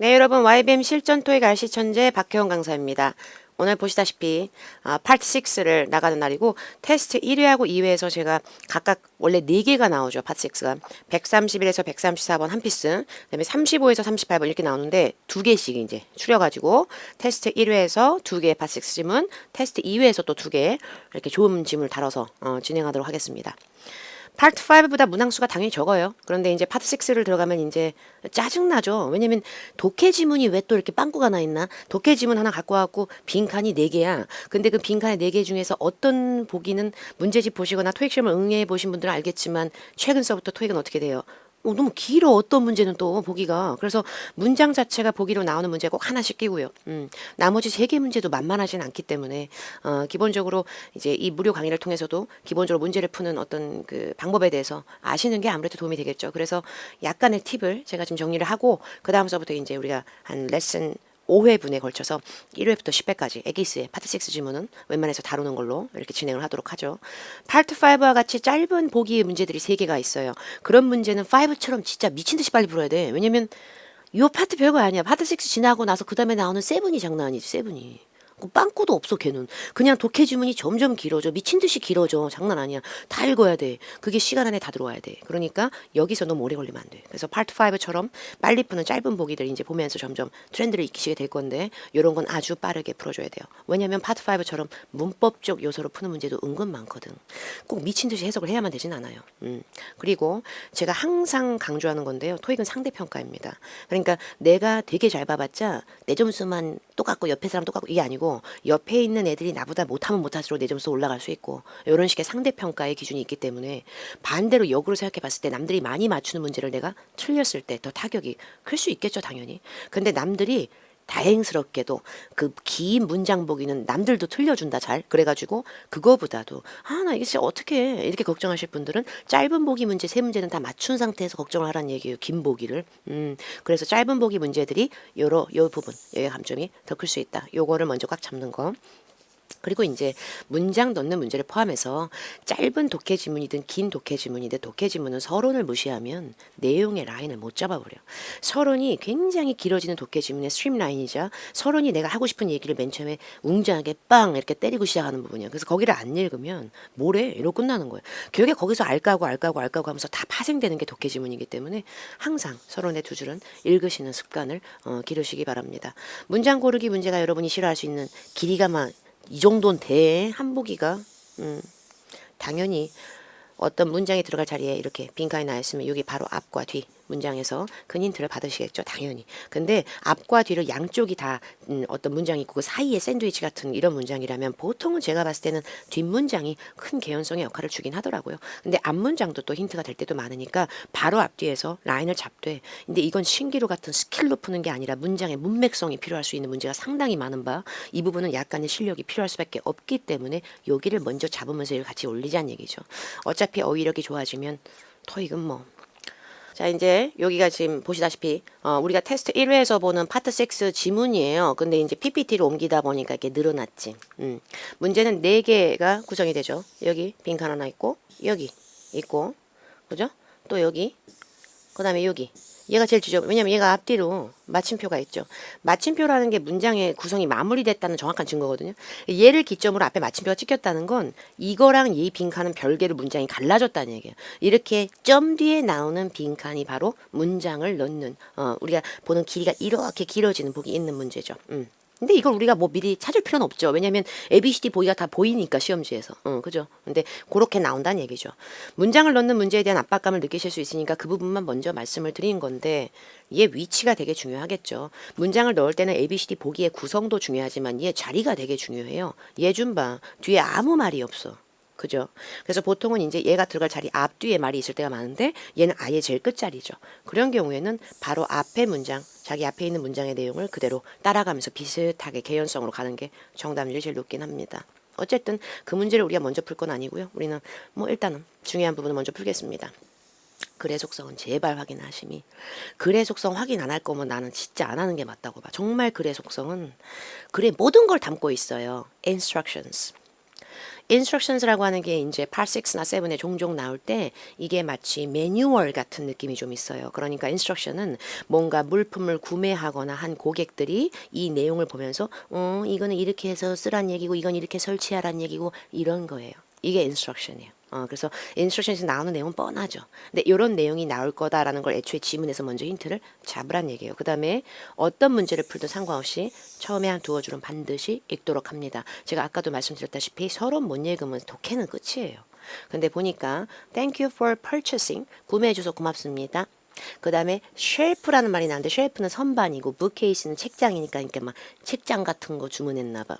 네, 여러분 YBM 실전 토익 RC 천재 박혜원 강사입니다. 오늘 보시다시피 파트 6를 나가는 날이고 테스트 1회하고 2회에서 제가 각각 원래 4개가 나오죠. 파트 6가 131에서 134번 한 피스, 그다음에 35에서 38번 이렇게 나오는데 2개씩 이제 추려가지고 테스트 1회에서 2개 파트 6 지문, 테스트 2회에서 또 2개 이렇게 좋은 지문을 다뤄서 진행하도록 하겠습니다. 파트 5보다 문항수가 당연히 적어요. 그런데 이제 파트 6를 들어가면 이제 짜증나죠. 왜냐면 독해 지문이 왜 또 이렇게 빵꾸가 나 있나? 독해 지문 하나 갖고 와갖고 빈칸이 4개야. 근데 그 빈칸의 4개 중에서 어떤 보기는 문제집 보시거나 토익 시험을 응해 보신 분들은 알겠지만 최근서부터 토익은 어떻게 돼요? 너무 길어. 어떤 문제는 또 보기가. 그래서 문장 자체가 보기로 나오는 문제 꼭 하나씩 끼고요. 나머지 3개 문제도 만만하진 않기 때문에 기본적으로 이제 이 무료 강의를 통해서도 기본적으로 문제를 푸는 어떤 그 방법에 대해서 아시는 게 아무래도 도움이 되겠죠. 그래서 약간의 팁을 제가 지금 정리를 하고 그 다음서부터 이제 우리가 한 레슨 5회분에 걸쳐서 1회부터 10회까지 에기스의 파트 6 지문은 웬만해서 다루는 걸로 이렇게 진행을 하도록 하죠. 파트 5와 같이 짧은 보기의 문제들이 3개가 있어요. 그런 문제는 5처럼 진짜 미친 듯이 빨리 풀어야 돼. 왜냐면 요 파트 별거 아니야. 파트 6 지나고 나서 그 다음에 나오는 세븐이 장난 아니지. 세븐이. 빵꾸도 없어 걔는. 그냥 독해 지문이 점점 길어져. 미친 듯이 길어져. 장난 아니야. 다 읽어야 돼. 그게 시간 안에 다 들어와야 돼. 그러니까 여기서 너무 오래 걸리면 안 돼. 그래서 파트 5처럼 빨리 푸는 짧은 보기들 이제 보면서 점점 트렌드를 익히시게 될 건데 이런 건 아주 빠르게 풀어줘야 돼요. 왜냐하면 파트 5처럼 문법적 요소로 푸는 문제도 은근 많거든. 꼭 미친 듯이 해석을 해야만 되진 않아요. 그리고 제가 항상 강조하는 건데요. 토익은 상대평가입니다. 그러니까 내가 되게 잘 봐봤자 내 점수만 똑같고 옆에 사람 똑같고 이게 아니고 옆에 있는 애들이 나보다 못하면 못할수록 내 점수 올라갈 수 있고 이런 식의 상대평가의 기준이 있기 때문에 반대로 역으로 생각해 봤을 때 남들이 많이 맞추는 문제를 내가 틀렸을 때 더 타격이 클 수 있겠죠 당연히. 근데 남들이 다행스럽게도 그 긴 문장 보기는 남들도 틀려준다 잘. 그래가지고 그거보다도 나 이게 진짜 어떻게 해 이렇게 걱정하실 분들은 짧은 보기 문제 3문제는 다 맞춘 상태에서 걱정을 하라는 얘기예요. 긴 보기를. 그래서 짧은 보기 문제들이 요 부분 여기 감점이 더 클 수 있다. 요거를 먼저 꽉 잡는 거. 그리고 이제 문장 넣는 문제를 포함해서 짧은 독해 지문이든 긴 독해 지문이든 독해 지문은 서론을 무시하면 내용의 라인을 못 잡아버려. 서론이 굉장히 길어지는 독해 지문의 스트림 라인이자 서론이 내가 하고 싶은 얘기를 맨 처음에 웅장하게 빵 이렇게 때리고 시작하는 부분이야. 그래서 거기를 안 읽으면 뭐래? 이러고 끝나는 거예요. 결국에 거기서 알까고 하면서 다 파생되는 게 독해 지문이기 때문에 항상 서론의 2줄은 읽으시는 습관을 기르시기 바랍니다. 문장 고르기 문제가 여러분이 싫어할 수 있는 길이가 막 이 정도는 돼. 한보기가. 당연히 어떤 문장이 들어갈 자리에 이렇게 빈칸이 나 있으면 여기 바로 앞과 뒤 문장에서 큰 힌트를 받으시겠죠 당연히. 근데 앞과 뒤를 양쪽이 다 어떤 문장이 있고 그 사이에 샌드위치 같은 이런 문장이라면 보통은 제가 봤을 때는 뒷문장이 큰 개연성의 역할을 주긴 하더라고요. 근데 앞문장도 또 힌트가 될 때도 많으니까 바로 앞뒤에서 라인을 잡되. 근데 이건 신기루 같은 스킬로 푸는 게 아니라 문장의 문맥성이 필요할 수 있는 문제가 상당히 많은 바 이 부분은 약간의 실력이 필요할 수밖에 없기 때문에 여기를 먼저 잡으면서 이걸 같이 올리자는 얘기죠. 어차피 어휘력이 좋아지면 토익은 뭐. 자 이제 여기가 지금 보시다시피 우리가 테스트 1회에서 보는 파트 6 지문이에요. 근데 이제 PPT로 옮기다 보니까 이렇게 늘어났지. 문제는 4개가 구성이 되죠. 여기 빈칸 하나 있고 여기 있고 그죠? 또 여기 그 다음에 여기 얘가 제일 주죠. 왜냐면 얘가 앞뒤로 마침표가 있죠. 마침표라는 게 문장의 구성이 마무리됐다는 정확한 증거거든요. 얘를 기점으로 앞에 마침표가 찍혔다는 건 이거랑 이 빈칸은 별개로 문장이 갈라졌다는 얘기예요. 이렇게 점 뒤에 나오는 빈칸이 바로 문장을 넣는 우리가 보는 길이가 이렇게 길어지는 복이 있는 문제죠. 근데 이걸 우리가 뭐 미리 찾을 필요는 없죠. 왜냐면 ABCD 보기가 다 보이니까 시험지에서. 그죠? 근데 그렇게 나온다는 얘기죠. 문장을 넣는 문제에 대한 압박감을 느끼실 수 있으니까 그 부분만 먼저 말씀을 드린 건데 얘 위치가 되게 중요하겠죠. 문장을 넣을 때는 ABCD 보기의 구성도 중요하지만 얘 자리가 되게 중요해요. 얘 좀 봐. 뒤에 아무 말이 없어. 그죠? 그래서 보통은 이제 얘가 들어갈 자리 앞뒤에 말이 있을 때가 많은데 얘는 아예 제일 끝자리죠. 그런 경우에는 바로 앞에 문장, 자기 앞에 있는 문장의 내용을 그대로 따라가면서 비슷하게 개연성으로 가는 게 정답률이 제일 높긴 합니다. 어쨌든 그 문제를 우리가 먼저 풀 건 아니고요. 우리는 뭐 일단은 중요한 부분을 먼저 풀겠습니다. 글의 속성은 제발 확인하심이. 글의 속성 확인 안 할 거면 나는 진짜 안 하는 게 맞다고 봐. 정말 글의 속성은 글의 모든 걸 담고 있어요. Instructions. instructions라고 하는 게 이제 part 6나 7에 종종 나올 때 이게 마치 매뉴얼 같은 느낌이 좀 있어요. 그러니까 instruction은 뭔가 물품을 구매하거나 한 고객들이 이 내용을 보면서 이거는 이렇게 해서 쓰란 얘기고 이건 이렇게 설치하란 얘기고 이런 거예요. 이게 instruction이에요. 그래서 instruction에서 나오는 내용은 뻔하죠. 근데 이런 내용이 나올 거다라는 걸 애초에 지문에서 먼저 힌트를 잡으란 얘기예요. 그 다음에 어떤 문제를 풀든 상관없이 처음에 한 두어 줄은 반드시 읽도록 합니다. 제가 아까도 말씀드렸다시피 서로 못 읽으면 독해는 끝이에요. 근데 보니까 thank you for purchasing 구매해 줘서 고맙습니다. 그 다음에 쉘프라는 말이 나는데 쉘프는 선반이고 bookcase는 책장이니까 그러니까 막 책장 같은 거 주문했나 봐.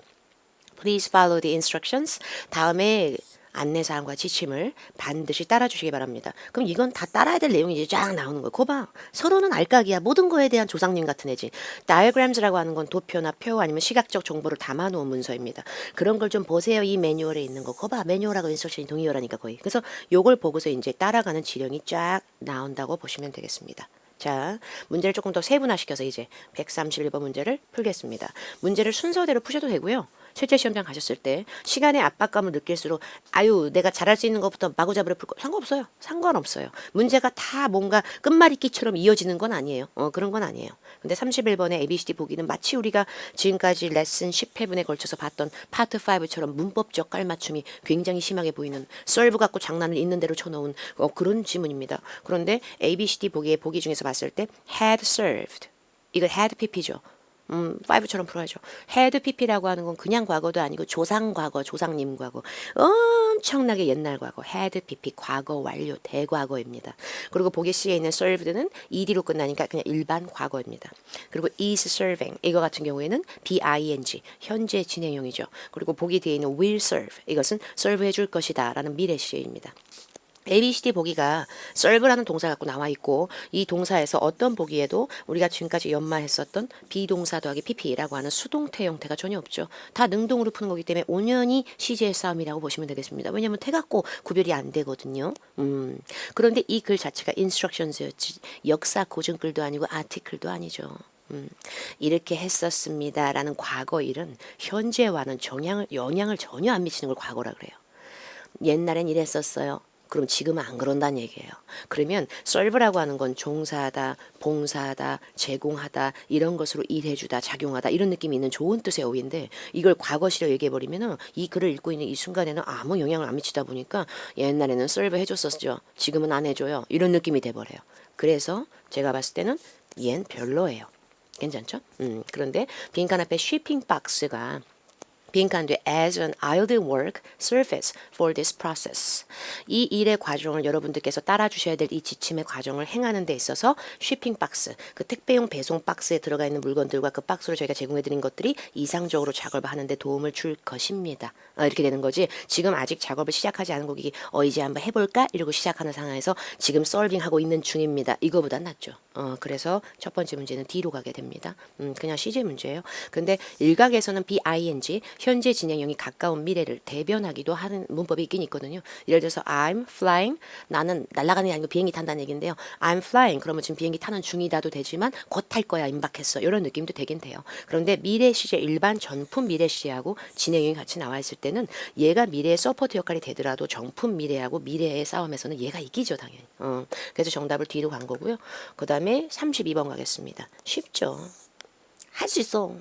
Please follow the instructions. 다음에 안내사항과 지침을 반드시 따라주시기 바랍니다. 그럼 이건 다 따라야 될 내용이 이제 쫙 나오는 거예요. 거 봐. 서로는 알까기야. 모든 거에 대한 조상님 같은 애지. diagrams라고 하는 건 도표나 표 아니면 시각적 정보를 담아놓은 문서입니다. 그런 걸 좀 보세요. 이 매뉴얼에 있는 거. 거 봐. 매뉴얼하고 인스트럭션이 동의어라니까 거의. 그래서 요걸 보고서 이제 따라가는 지령이 쫙 나온다고 보시면 되겠습니다. 자, 문제를 조금 더 세분화시켜서 이제 131번 문제를 풀겠습니다. 문제를 순서대로 푸셔도 되고요. 실제 시험장 가셨을 때 시간의 압박감을 느낄수록 아유 내가 잘할 수 있는 것부터 마구잡이로 풀 거 상관없어요. 상관없어요. 문제가 다 뭔가 끝말잇기처럼 이어지는 건 아니에요. 그런 건 아니에요. 근데 31번의 ABCD 보기는 마치 우리가 지금까지 레슨 10회분에 걸쳐서 봤던 파트 5처럼 문법적 깔맞춤이 굉장히 심하게 보이는 solve 갖고 장난을 있는 대로 쳐놓은 그런 지문입니다. 그런데 ABCD 보기의 보기 중에서 봤을 때 had served 이거 had pp죠. 5처럼 풀어야죠. had pp라고 하는 건 그냥 과거도 아니고 조상 과거, 조상님 과거. 엄청나게 옛날 과거. had pp 과거 완료 대과거입니다. 그리고 보기 C에 있는 served는 ed로 끝나니까 그냥 일반 과거입니다. 그리고 is serving 이거 같은 경우에는 bing 현재 진행형이죠. 그리고 보기 뒤에 있는 will serve 이것은 serve 해줄 것이다 라는 미래 시제입니다. ABCD 보기가 serve라는 동사 갖고 나와 있고 이 동사에서 어떤 보기에도 우리가 지금까지 연마했었던 비동사 더하기 pp라고 하는 수동태 형태가 전혀 없죠. 다 능동으로 푸는 거기 때문에 온연히 시제의 싸움이라고 보시면 되겠습니다. 왜냐하면 태 갖고 구별이 안 되거든요. 그런데 이 글 자체가 instructions였지 역사 고증글도 아니고 아티클도 아니죠. 이렇게 했었습니다 라는 과거 일은 현재와는 영향을 전혀 안 미치는 걸 과거라 그래요. 옛날엔 이랬었어요. 그럼 지금은 안 그런다는 얘기예요. 그러면 serve라고 하는 건 종사하다, 봉사하다, 제공하다 이런 것으로 일해주다, 작용하다 이런 느낌이 있는 좋은 뜻의 어휘인데 이걸 과거시로 얘기해버리면 이 글을 읽고 있는 이 순간에는 아무 영향을 안 미치다 보니까 옛날에는 serve 해줬었죠. 지금은 안 해줘요. 이런 느낌이 돼버려요. 그래서 제가 봤을 때는 얜 별로예요. 괜찮죠? 그런데 빈칸 앞에 shipping box가 빈칸 뒤에 as an idle work surface for this process. 이 일의 과정을 여러분들께서 따라 주셔야 될 이 지침의 과정을 행하는 데 있어서 쉬핑 박스, 그 택배용 배송 박스에 들어가 있는 물건들과 그 박스로 저희가 제공해 드린 것들이 이상적으로 작업을 하는 데 도움을 줄 것입니다. 이렇게 되는 거지. 지금 아직 작업을 시작하지 않은 고객이 이제 한번 해볼까? 이러고 시작하는 상황에서 지금 솔빙하고 있는 중입니다. 이거보단 낫죠. 그래서 첫 번째 문제는 D로 가게 됩니다. 그냥 CJ 문제예요. 근데 일각에서는 BING 현재 진행형이 가까운 미래를 대변하기도 하는 문법이 있긴 있거든요. 예를 들어서 I'm flying 나는 날아가는 게 아니고 비행기 탄다는 얘기인데요. I'm flying 그러면 지금 비행기 타는 중이다도 되지만 곧 탈 거야 임박했어 이런 느낌도 되긴 돼요. 그런데 미래 시제 일반 전품 미래 시제하고 진행형이 같이 나와 있을 때는 얘가 미래의 서포트 역할이 되더라도 정품 미래하고 미래의 싸움에서는 얘가 이기죠 당연히. 그래서 정답을 뒤로 간 거고요. 그 다음에 32번 가겠습니다. 쉽죠. 할 수 있어.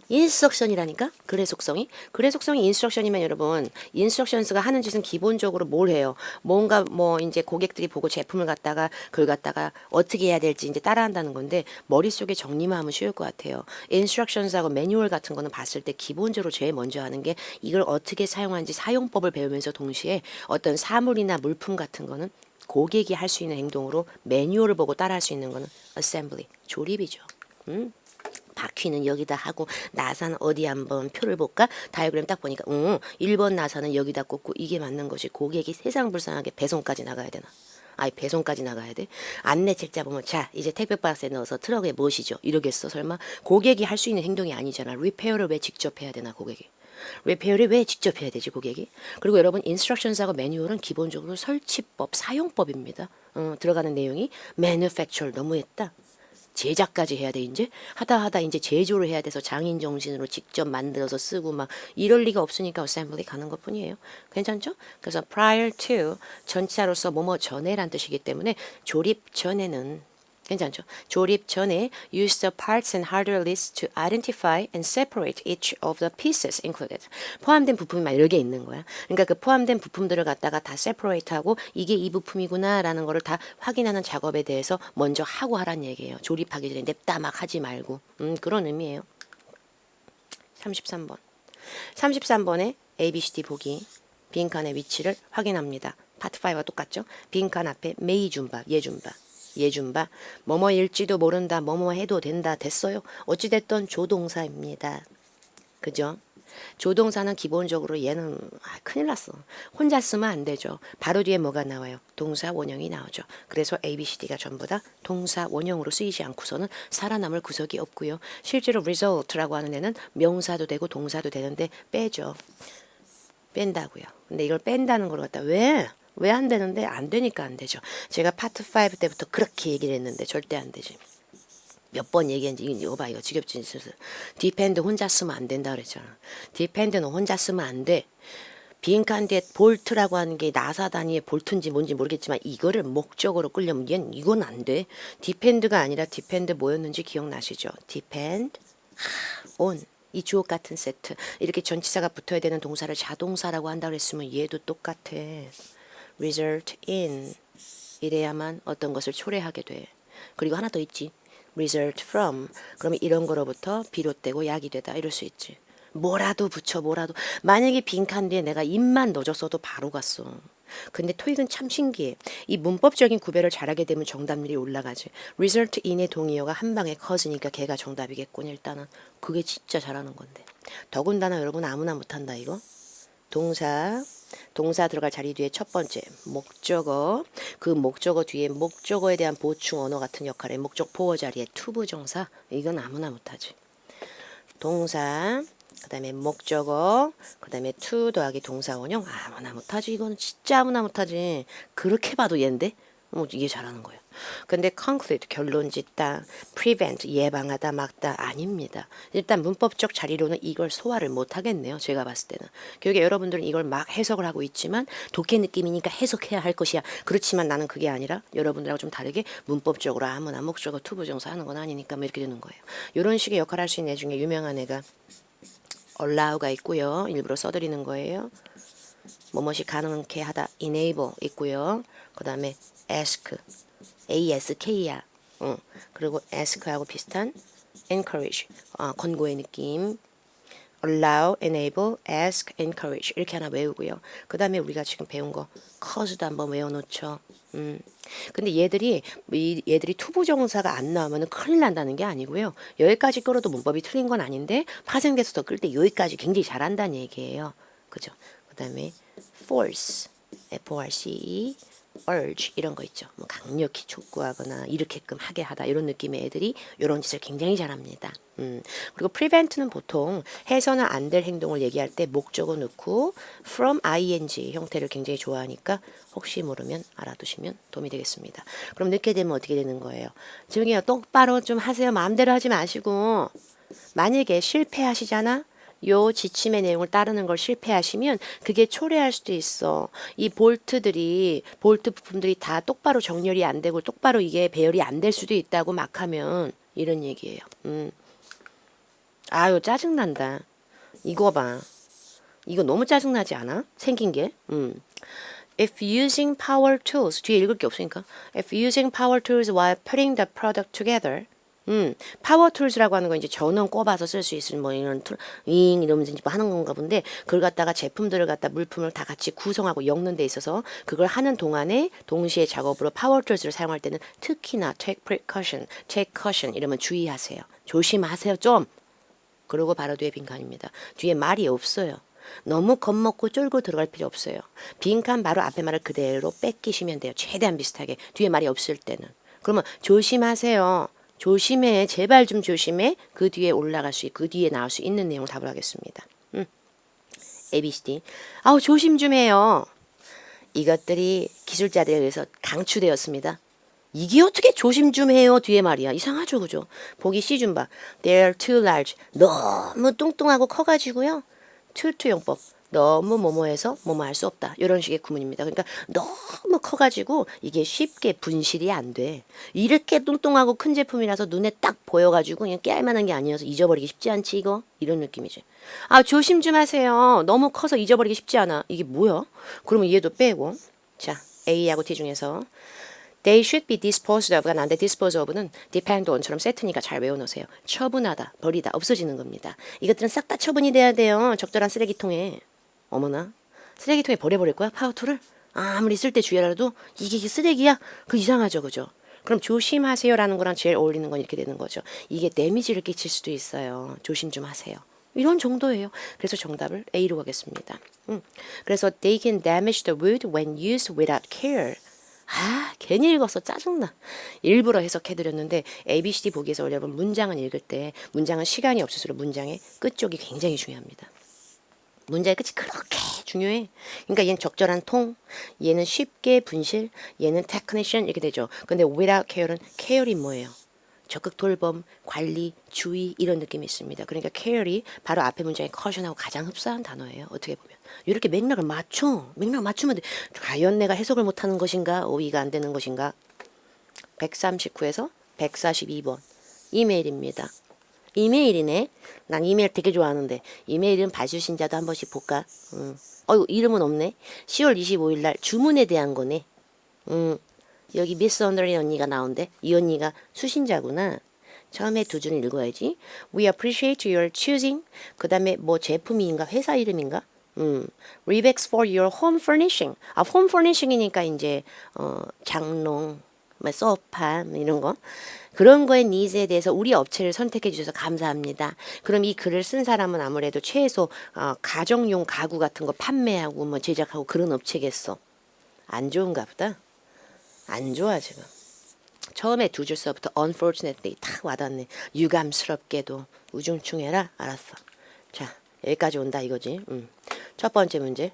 인스트럭션이라니까? 글의 속성이? 글의 속성이 인스트럭션이면 여러분 인스트럭션스가 하는 짓은 기본적으로 뭘 해요? 뭔가 뭐 이제 고객들이 보고 제품을 갖다가 글 갖다가 어떻게 해야 될지 이제 따라한다는 건데 머릿속에 정리만 하면 쉬울 것 같아요. 인스트럭션스하고 매뉴얼 같은 거는 봤을 때 기본적으로 제일 먼저 하는 게 이걸 어떻게 사용하는지 사용법을 배우면서 동시에 어떤 사물이나 물품 같은 거는 고객이 할 수 있는 행동으로 매뉴얼을 보고 따라할 수 있는 거는 assembly, 조립이죠. 바퀴는 여기다 하고 나사는 어디 한번 표를 볼까? 다이어그램 딱 보니까 1번 나사는 여기다 꽂고 이게 맞는 것이 고객이 세상 불쌍하게 배송까지 나가야 되나? 아이 배송까지 나가야 돼? 안내 책자 보면 자 이제 택배 박스에 넣어서 트럭에 모시죠. 이러겠어 설마? 고객이 할 수 있는 행동이 아니잖아. 리페어를 왜 직접 해야 되나 고객이? 리페어를 왜 직접 해야 되지 고객이? 그리고 여러분 인스트럭션스하고 매뉴얼은 기본적으로 설치법, 사용법입니다. 들어가는 내용이 manufacture 너무했다. 제작까지 해야 돼. 이제 하다 이제 제조를 해야 돼서 장인 정신으로 직접 만들어서 쓰고 막 이럴 리가 없으니까 assembly 가는 것뿐이에요. 괜찮죠? 그래서 prior to 전치사로서 뭐뭐 전에란 뜻이기 때문에 조립 전에는 괜찮죠? 조립 전에 use the parts and hardware lists to identify and separate each of the pieces included. 포함된 부품이 막 여러 개 있는 거야. 그러니까 그 포함된 부품들을 갖다가 다 separate하고 이게 이 부품이구나라는 거를 다 확인하는 작업에 대해서 먼저 하고 하란 얘기예요. 조립하기 전에 냅다 막 하지 말고. 그런 의미예요. 33번. 33번에 ABCD 보기. 빈칸의 위치를 확인합니다. 파트 5와 똑같죠? 빈칸 앞에 may 준바, 예 준바. 예준바 뭐뭐일지도 모른다 뭐뭐 해도 된다 됐어요. 어찌됐든 조동사입니다. 그죠? 조동사는 기본적으로 얘는 큰일 났어. 혼자 쓰면 안 되죠. 바로 뒤에 뭐가 나와요? 동사 원형이 나오죠. 그래서 ABCD가 전부 다 동사 원형으로 쓰이지 않고서는 살아남을 구석이 없고요. 실제로 result라고 하는 애는 명사도 되고 동사도 되는데 빼죠. 뺀다고요. 근데 이걸 뺀다는 걸 갖다 왜 안 되는데? 안 되니까 안 되죠. 제가 파트 5 때부터 그렇게 얘기를 했는데 절대 안 되지. 몇 번 얘기했는지 이거 봐. 이거 지겹지. depend 혼자 쓰면 안 된다 그랬잖아. depend는 혼자 쓰면 안 돼. 빈칸 뒤에 볼트라고 하는 게 나사 단위의 볼트인지 뭔지 모르겠지만 이거를 목적으로 끌려면 얘는 이건 안 돼. depend가 아니라 depend 뭐였는지 기억나시죠? depend on 이 주어 같은 세트. 이렇게 전치사가 붙어야 되는 동사를 자동사라고 한다 그랬으면 얘도 똑같아. result in 이래야만 어떤 것을 초래하게 돼. 그리고 하나 더 있지. result from 그러면 이런 거로부터 비롯되고 야기되다 이럴 수 있지. 뭐라도 붙여 뭐라도. 만약에 빈칸 뒤에 내가 입만 넣어줬어도 바로 갔어. 근데 토익은 참 신기해. 이 문법적인 구별을 잘하게 되면 정답률이 올라가지. result in의 동의어가 한 방에 커지니까 걔가 정답이겠군. 일단은 그게 진짜 잘하는 건데. 더군다나 여러분 아무나 못한다 이거. 동사 들어갈 자리 뒤에 첫 번째 목적어, 그 목적어 뒤에 목적어에 대한 보충 언어 같은 역할의 목적 보어 자리에 투부정사. 이건 아무나 못하지. 동사 그 다음에 목적어 그 다음에 to 더하기 동사 원형 아무나 못하지. 이거는 진짜 아무나 못하지. 그렇게 봐도 얘인데 이게 잘하는 거예요. 근데 conclude 결론 짓다, prevent 예방하다 막다 아닙니다. 일단 문법적 자리로는 이걸 소화를 못 하겠네요. 제가 봤을 때는. 교육에 여러분들은 이걸 막 해석을 하고 있지만 독해 느낌이니까 해석해야 할 것이야. 그렇지만 나는 그게 아니라 여러분들하고 좀 다르게 문법적으로 아무나 목적어 투부정사 하는 건 아니니까 뭐 이렇게 되는 거예요. 이런 식의 역할을 할 수 있는 애 중에 유명한 애가 allow가 있고요. 일부러 써드리는 거예요. 뭐뭇이 가능케 하다 enable 있고요. 그 다음에 ask ask야. 그리고 ask하고 비슷한 encourage 권고의 느낌. allow, enable, ask, encourage 이렇게 하나 외우고요. 그 다음에 우리가 지금 배운 거 cause도 한번 외워놓죠. 근데 얘들이 투부정사가 안 나오면 큰일 난다는 게 아니고요. 여기까지 끌어도 문법이 틀린 건 아닌데 파생돼서 더 끌 때 여기까지 굉장히 잘한다는 얘기예요. 그죠? 그 다음에 force, force, urge 이런 거 있죠. 뭐 강력히 촉구하거나 이렇게끔 하게 하다 이런 느낌의 애들이 이런 짓을 굉장히 잘합니다. 그리고 prevent는 보통 해서는 안 될 행동을 얘기할 때 목적어 넣고 from ing 형태를 굉장히 좋아하니까 혹시 모르면 알아두시면 도움이 되겠습니다. 그럼 늦게 되면 어떻게 되는 거예요? 저기요 똑바로 좀 하세요. 마음대로 하지 마시고 만약에 실패하시잖아? 요 지침의 내용을 따르는 걸 실패하시면 그게 초래할 수도 있어. 이 볼트 부품들이 다 똑바로 정렬이 안 되고 똑바로 이게 배열이 안 될 수도 있다고 막 하면 이런 얘기예요. 아유 짜증난다. 이거 봐. 이거 너무 짜증나지 않아? 생긴 게. If using power tools 뒤에 읽을 게 없으니까 If using power tools while putting the product together 파워 툴즈라고 하는 건 이제 전원 꼽아서 쓸 수 있을 뭐 이런 툴, 이러면서 이제 뭐 하는 건가 본데 그걸 갖다가 제품들을 갖다 물품을 다 같이 구성하고 엮는 데 있어서 그걸 하는 동안에 동시에 작업으로 파워 툴즈를 사용할 때는 특히나 take caution 이러면 주의하세요. 조심하세요 좀. 그리고 바로 뒤에 빈칸입니다. 뒤에 말이 없어요. 너무 겁먹고 쫄고 들어갈 필요 없어요. 빈칸 바로 앞에 말을 그대로 뺏기시면 돼요. 최대한 비슷하게. 뒤에 말이 없을 때는. 그러면 조심하세요. 조심해. 제발 좀 조심해. 그 뒤에 올라갈 수, 그 뒤에 나올 수 있는 내용을 답을 하겠습니다. ABCD. 아우, 조심 좀 해요. 이것들이 기술자들에 의해서 강추되었습니다. 이게 어떻게 조심 좀 해요 뒤에 말이야. 이상하죠 그죠? 보기 C 좀 봐. They're too large. 너무 뚱뚱하고 커가지고요. 투투용법. 너무 뭐뭐해서 뭐뭐 할 수 없다. 이런 식의 구문입니다. 그러니까 너무 커가지고 이게 쉽게 분실이 안 돼. 이렇게 뚱뚱하고 큰 제품이라서 눈에 딱 보여가지고 그냥 깨알만한 게 아니어서 잊어버리기 쉽지 않지 이거? 이런 느낌이지. 아 조심 좀 하세요. 너무 커서 잊어버리기 쉽지 않아. 이게 뭐야? 그러면 얘도 빼고. 자 A하고 T 중에서 They should be disposed of가 나는데 dispose of는 depend on처럼 세트니까 잘 외워놓으세요. 처분하다, 버리다, 없어지는 겁니다. 이것들은 싹 다 처분이 돼야 돼요. 적절한 쓰레기통에. 어머나, 쓰레기통에 버려버릴 거야? 파워툴을? 아무리 쓸 때 주의라도 이게 쓰레기야? 그 이상하죠, 그죠? 그럼 조심하세요라는 거랑 제일 어울리는 건 이렇게 되는 거죠. 이게 데미지를 끼칠 수도 있어요. 조심 좀 하세요. 이런 정도예요. 그래서 정답을 A로 가겠습니다. 그래서 they can damage the wood when used without care. 아, 괜히 읽어서 짜증나. 일부러 해석해드렸는데 ABCD 보기에서 여러분 문장은 읽을 때 문장은 시간이 없을수록 문장의 끝쪽이 굉장히 중요합니다. 문장의 끝이 그렇게 중요해. 그러니까 얘는 적절한 통, 얘는 쉽게 분실, 얘는 technician 이렇게 되죠. 근데 without care은 care이 뭐예요? 적극 돌봄, 관리, 주의 이런 느낌이 있습니다. 그러니까 care이 바로 앞에 문장의 caution하고 가장 흡사한 단어예요. 어떻게 보면. 이렇게 맥락을 맞춰. 맥락 맞추면 돼. 과연 내가 해석을 못하는 것인가? 어휘가 안 되는 것인가? 139에서 142번 이메일입니다. 이메일이네. 난 이메일 되게 좋아하는데 이메일은 봐주신 자도 한 번씩 볼까? 어이구 이름은 없네. 10월 25일 날 주문에 대한 거네. 여기 미스 언더리 언니가 나온대. 이 언니가 수신자구나. 처음에 두 줄을 읽어야지. We appreciate your choosing. 그 다음에 뭐 제품인가 회사 이름인가? Rebex for your home furnishing. 아, home furnishing이니까 이제 장롱, 뭐 소파 이런 거. 그런 거에 니즈에 대해서 우리 업체를 선택해 주셔서 감사합니다. 그럼 이 글을 쓴 사람은 아무래도 최소 가정용 가구 같은 거 판매하고 뭐 제작하고 그런 업체겠어. 안 좋은가 보다. 안 좋아 지금. 처음에 두 줄서부터 unfortunately 탁 와닿네. 유감스럽게도 우중충해라. 알았어. 자 여기까지 온다 이거지. 첫 번째 문제.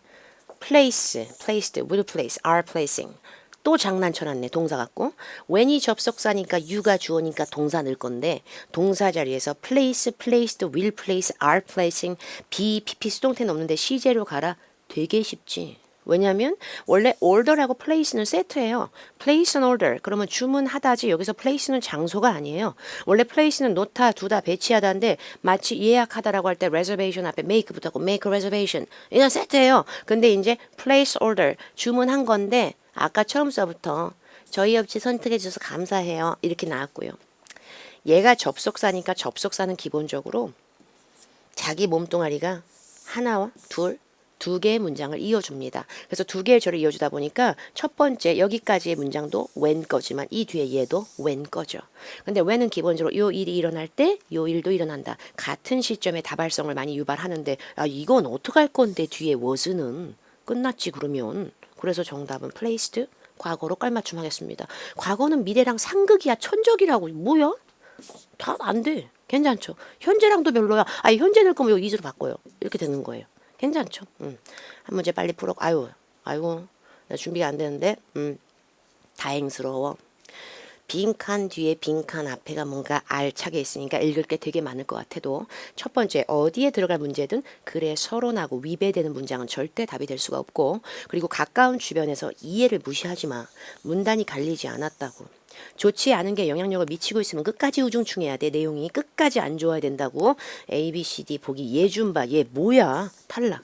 place, placed, will place, are placing. 또 장난쳐놨네. 동사 같고. when이 접속사니까 you가 주어니까 동사 넣을 건데 동사 자리에서 place, placed, will place, are placing be, pp 수동태는 없는데 시제로 가라. 되게 쉽지. 왜냐면 원래 order하고 place는 세트예요. place an order. 그러면 주문하다지 여기서 place는 장소가 아니에요. 원래 place는 놓다, 두다, 배치하다인데 마치 예약하다라고 할 때 reservation 앞에 make 붙었고 make a reservation. 이건 세트예요. 근데 이제 place order 주문한 건데 아까 처음서부터 저희 업체 선택해 주셔서 감사해요. 이렇게 나왔고요. 얘가 접속사니까 접속사는 기본적으로 자기 몸뚱아리가 하나와 두 개의 문장을 이어줍니다. 그래서 두 개의 절을 이어주다 보니까 첫 번째 여기까지의 문장도 when 거지만 이 뒤에 얘도 when 거죠. 근데 when은 기본적으로 요 일이 일어날 때 요 일도 일어난다. 같은 시점에 다발성을 많이 유발하는데 아 이건 어떡할 건데 뒤에 was는 끝났지 그러면. 그래서 정답은 placed 과거로 깔맞춤 하겠습니다. 과거는 미래랑 상극이야 천적이라고 뭐야? 다 안 돼. 괜찮죠? 현재랑도 별로야. 아니 현재 넣을 거면 요 이즈로 바꿔요. 이렇게 되는 거예요. 괜찮죠? 한 문제 빨리 풀어. 아이고, 나 준비가 안 되는데, 다행스러워. 빈칸 뒤에 빈칸 앞에가 뭔가 알차게 있으니까 읽을 게 되게 많을 것 같아도 첫 번째 어디에 들어갈 문제든 글의 서론하고 위배되는 문장은 절대 답이 될 수가 없고 그리고 가까운 주변에서 이해를 무시하지 마. 문단이 갈리지 않았다고. 좋지 않은 게 영향력을 미치고 있으면 끝까지 우중충해야 돼. 내용이 끝까지 안 좋아야 된다고. A, B, C, D 보기 얘 좀 봐. 얘 뭐야? 탈락.